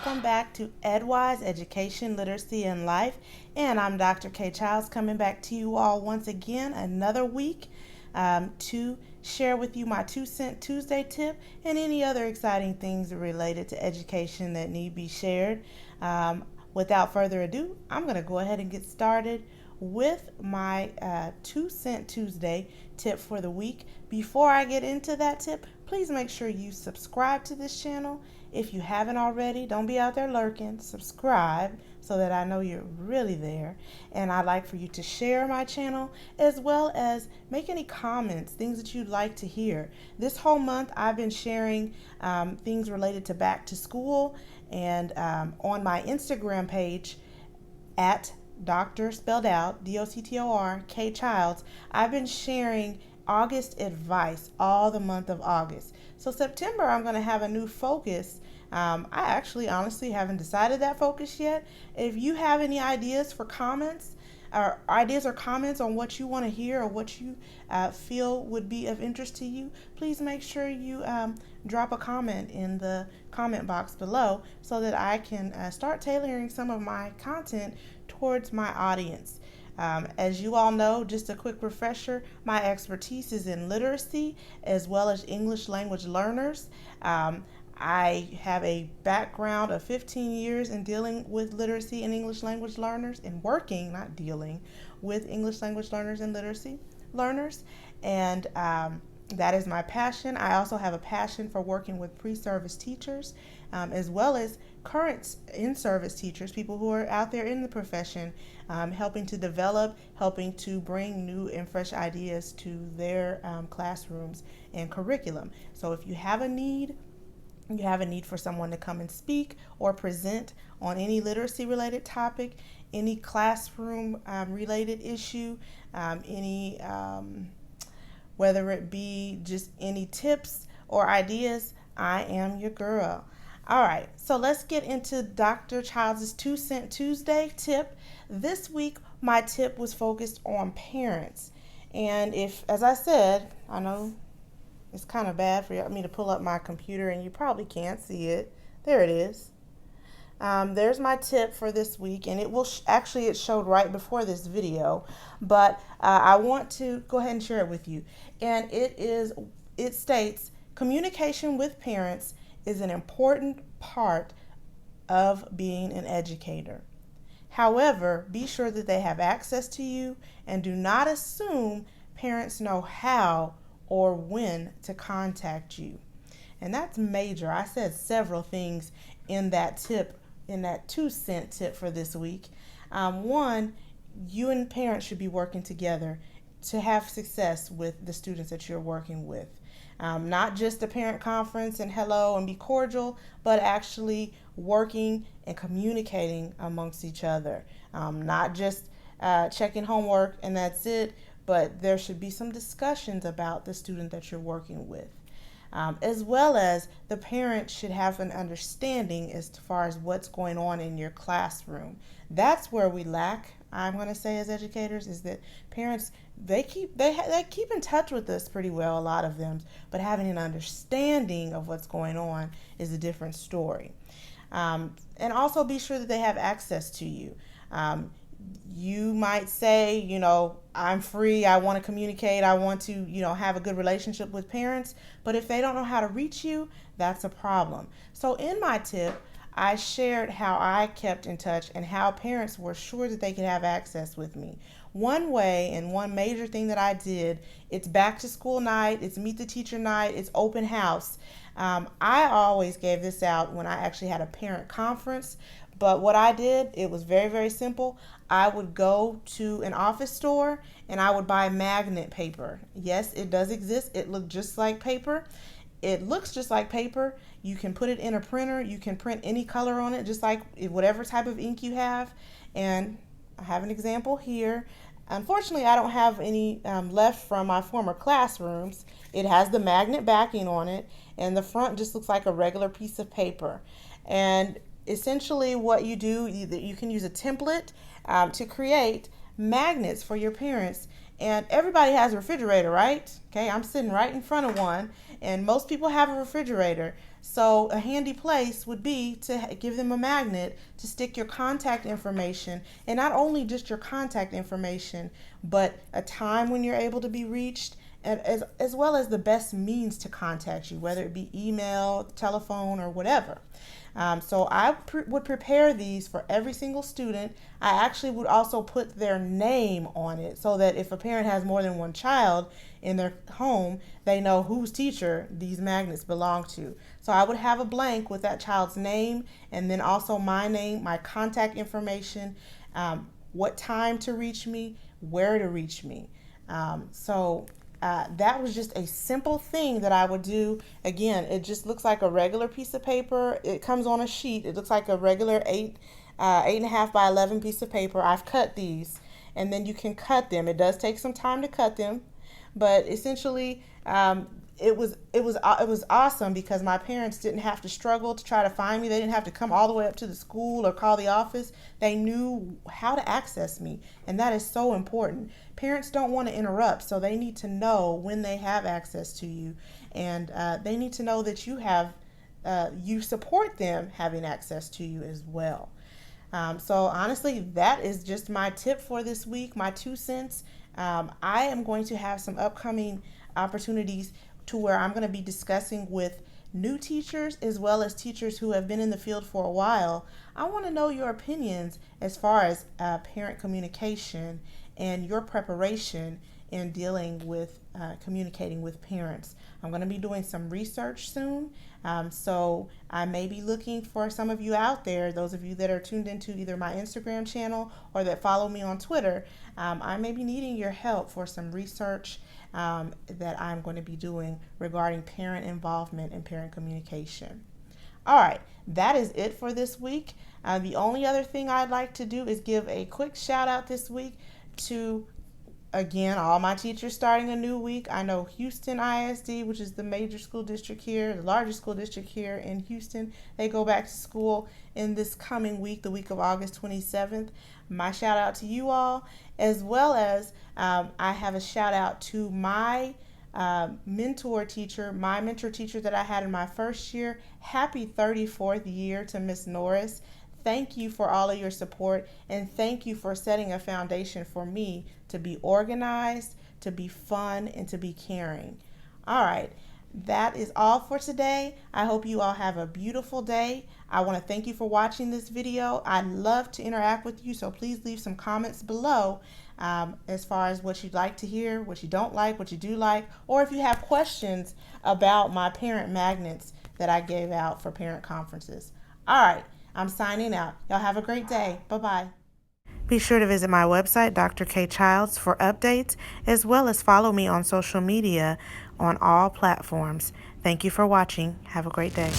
welcome back to EdWise Education, Literacy, and Life. And I'm Dr. K. Childs coming back to you all once again another week to share with you my 2-Cent Tuesday tip and any other exciting things related to education that need be shared. Without further ado, I'm going to go ahead and get started with my 2-Cent Tuesday tip for the week. Before I get into that tip, please make sure you subscribe to this channel. If you haven't already, don't be out there lurking. Subscribe so that I know you're really there. And I'd like for you to share my channel as well as make any comments, things that you'd like to hear. This whole month I've been sharing things related to back to school, and on my Instagram page at Dr. spelled out, Doctor K Childs, I've been sharing August advice all the month of August. So September, I'm going to have a new focus. I actually honestly haven't decided that focus yet. If you have any ideas for comments, or ideas or comments on what you want to hear or what you feel would be of interest to you, please make sure you drop a comment in the comment box below so that I can start tailoring some of my content towards my audience. As you all know, just a quick refresher, my expertise is in literacy as well as English language learners. I have a background of 15 years in dealing with literacy and English language learners, and working, not dealing, with English language learners and literacy learners. And that is my passion. I also have a passion for working with pre-service teachers, as well as current in-service teachers, people who are out there in the profession, helping to develop, helping to bring new and fresh ideas to their classrooms and curriculum. So if you have a need for someone to come and speak or present on any literacy related topic, any classroom related issue, whether it be just any tips or ideas, I am your girl. All right, so let's get into Dr. Childs' 2-Cent Tuesday tip. This week, my tip was focused on parents. And as I said, I know it's kind of bad for me to pull up my computer and you probably can't see it. There it is. There's my tip for this week, and it will it showed right before this video, but I want to go ahead and share it with you. And it states, communication with parents is an important part of being an educator. However, be sure that they have access to you, and do not assume parents know how or when to contact you. And that's major. I said several things in that tip, in that 2-Cent tip for this week. One, you and parents should be working together to have success with the students that you're working with. Not just a parent conference and hello and be cordial, but actually working and communicating amongst each other. Not just checking homework and that's it, but there should be some discussions about the student that you're working with. As well as the parent should have an understanding as far as what's going on in your classroom. That's where we lack, I'm going to say, as educators, is that parents, they keep in touch with us pretty well, a lot of them, but having an understanding of what's going on is a different story. And also be sure that they have access to you. You might say, I'm free, I want to communicate, I want to, have a good relationship with parents, but if they don't know how to reach you, that's a problem. So in my tip, I shared how I kept in touch and how parents were sure that they could have access with me. One way and one major thing that I did, it's back to school night, it's meet the teacher night, it's open house. I always gave this out when I actually had a parent conference. But what I did, it was very, very simple. I would go to an office store and I would buy magnet paper. Yes, it does exist. It looks just like paper. You can put it in a printer. You can print any color on it, just like whatever type of ink you have. And I have an example here. Unfortunately, I don't have any left from my former classrooms. It has the magnet backing on it, and the front just looks like a regular piece of paper. And essentially what you do, you can use a template to create magnets for your parents, And everybody has a refrigerator, right? Okay, I'm sitting right in front of one, and most people have a refrigerator. So a handy place would be to give them a magnet to stick your contact information, and not only just your contact information, but a time when you're able to be reached, and as well as the best means to contact you, whether it be email, telephone, or whatever. So I would prepare these for every single student. I actually would also put their name on it so that if a parent has more than one child in their home, they know whose teacher these magnets belong to. So I would have a blank with that child's name, and then also my name, my contact information, what time to reach me, where to reach me. That was just a simple thing that I would do. Again, it just looks like a regular piece of paper. It comes on a sheet. It looks like a regular 8.5 by 11 piece of paper. I've cut these, and then you can cut them. It does take some time to cut them, but essentially, it was awesome because my parents didn't have to struggle to try to find me. They didn't have to come all the way up to the school or call the office. They knew how to access me, and that is so important. Parents don't want to interrupt, so they need to know when they have access to you, and they need to know that you support them having access to you as well. So honestly, that is just my tip for this week, my 2 cents. I am going to have some upcoming opportunities to where I'm going to be discussing with new teachers as well as teachers who have been in the field for a while. I want to know your opinions as far as parent communication and your preparation in dealing with communicating with parents. I'm going to be doing some research soon, so I may be looking for some of you out there, those of you that are tuned into either my Instagram channel or that follow me on Twitter. I may be needing your help for some research that I'm going to be doing regarding parent involvement and parent communication. All right, that is it for this week. The only other thing I'd like to do is give a quick shout out this week to, again, all my teachers starting a new week. I know Houston ISD, which is the major school district here, the largest school district here in Houston, they go back to school in this coming week, the week of August 27th. My shout out to you all, as well as I have a shout out to my mentor teacher that I had in my first year. Happy 34th year to Miss Norris. Thank you for all of your support, and thank you for setting a foundation for me to be organized, to be fun, and to be caring. All right, that is all for today. I hope you all have a beautiful day. I want to thank you for watching this video. I'd love to interact with you, so please leave some comments below as far as what you'd like to hear, what you don't like, what you do like, or if you have questions about my parent magnets that I gave out for parent conferences. All right. I'm signing out. Y'all have a great day. Bye-bye. Be sure to visit my website, Dr. K Childs, for updates, as well as follow me on social media on all platforms. Thank you for watching. Have a great day.